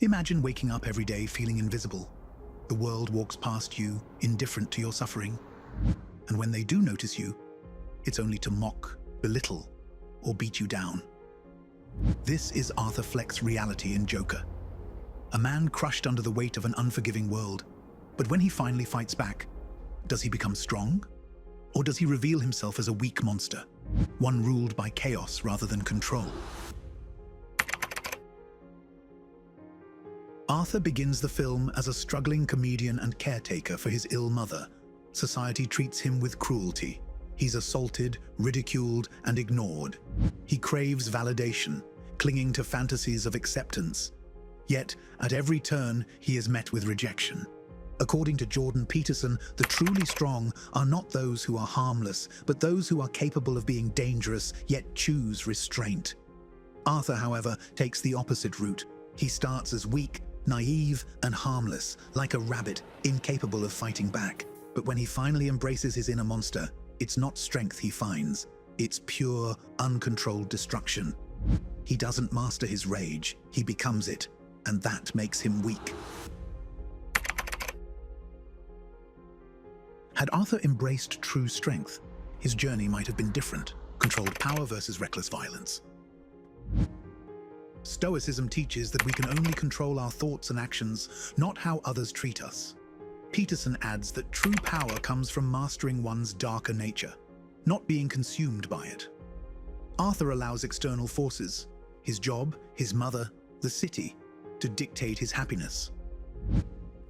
Imagine waking up every day feeling invisible. The world walks past you, indifferent to your suffering. And when they do notice you, it's only to mock, belittle, or beat you down. This is Arthur Fleck's reality in Joker. A man crushed under the weight of an unforgiving world. But when he finally fights back, does he become strong? Or does he reveal himself as a weak monster, one ruled by chaos rather than control? Arthur begins the film as a struggling comedian and caretaker for his ill mother. Society treats him with cruelty. He's assaulted, ridiculed, and ignored. He craves validation, clinging to fantasies of acceptance. Yet, at every turn, he is met with rejection. According to Jordan Peterson, the truly strong are not those who are harmless, but those who are capable of being dangerous, yet choose restraint. Arthur, however, takes the opposite route. He starts as weak, naive, and harmless, like a rabbit, incapable of fighting back. But when he finally embraces his inner monster, it's not strength he finds, it's pure, uncontrolled destruction. He doesn't master his rage, he becomes it, and that makes him weak. Had Arthur embraced true strength, his journey might have been different. Controlled power versus reckless violence. Stoicism teaches that we can only control our thoughts and actions, not how others treat us. Peterson adds that true power comes from mastering one's darker nature, not being consumed by it. Arthur allows external forces, his job, his mother, the city, to dictate his happiness.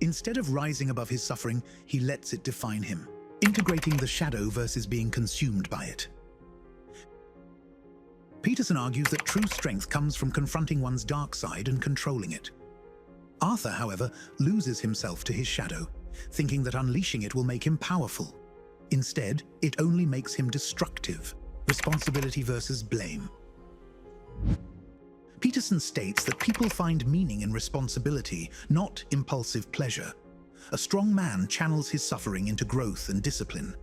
Instead of rising above his suffering, he lets it define him, integrating the shadow versus being consumed by it. Peterson argues that true strength comes from confronting one's dark side and controlling it. Arthur, however, loses himself to his shadow, thinking that unleashing it will make him powerful. Instead, it only makes him destructive. Responsibility versus blame. Peterson states that people find meaning in responsibility, not impulsive pleasure. A strong man channels his suffering into growth and discipline.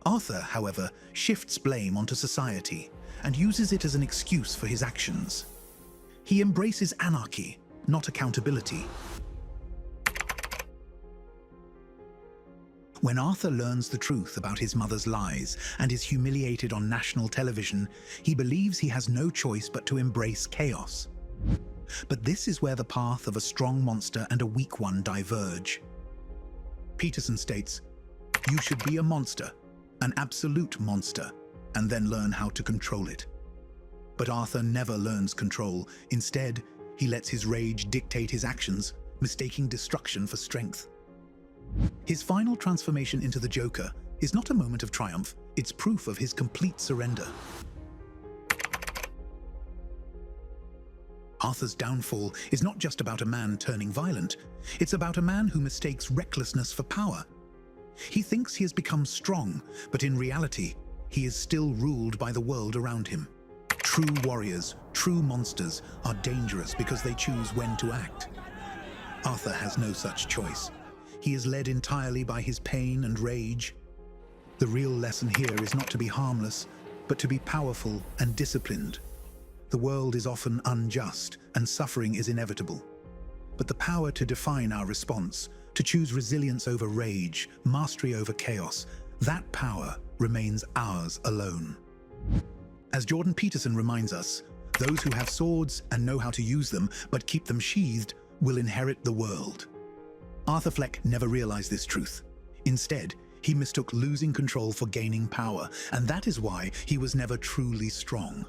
Arthur, however, shifts blame onto society and uses it as an excuse for his actions. He embraces anarchy, not accountability. When Arthur learns the truth about his mother's lies and is humiliated on national television, he believes he has no choice but to embrace chaos. But this is where the path of a strong monster and a weak one diverge. Peterson states, "You should be a monster, an absolute monster, and then learn how to control it." But Arthur never learns control. Instead, he lets his rage dictate his actions, mistaking destruction for strength. His final transformation into the Joker is not a moment of triumph, it's proof of his complete surrender. Arthur's downfall is not just about a man turning violent, it's about a man who mistakes recklessness for power. He thinks he has become strong, but in reality, he is still ruled by the world around him. True warriors, true monsters, are dangerous because they choose when to act. Arthur has no such choice. He is led entirely by his pain and rage. The real lesson here is not to be harmless, but to be powerful and disciplined. The world is often unjust, and suffering is inevitable. But the power to define our response, to choose resilience over rage, mastery over chaos, that power remains ours alone. As Jordan Peterson reminds us, those who have swords and know how to use them, but keep them sheathed, will inherit the world. Arthur Fleck never realized this truth. Instead, he mistook losing control for gaining power, and that is why he was never truly strong.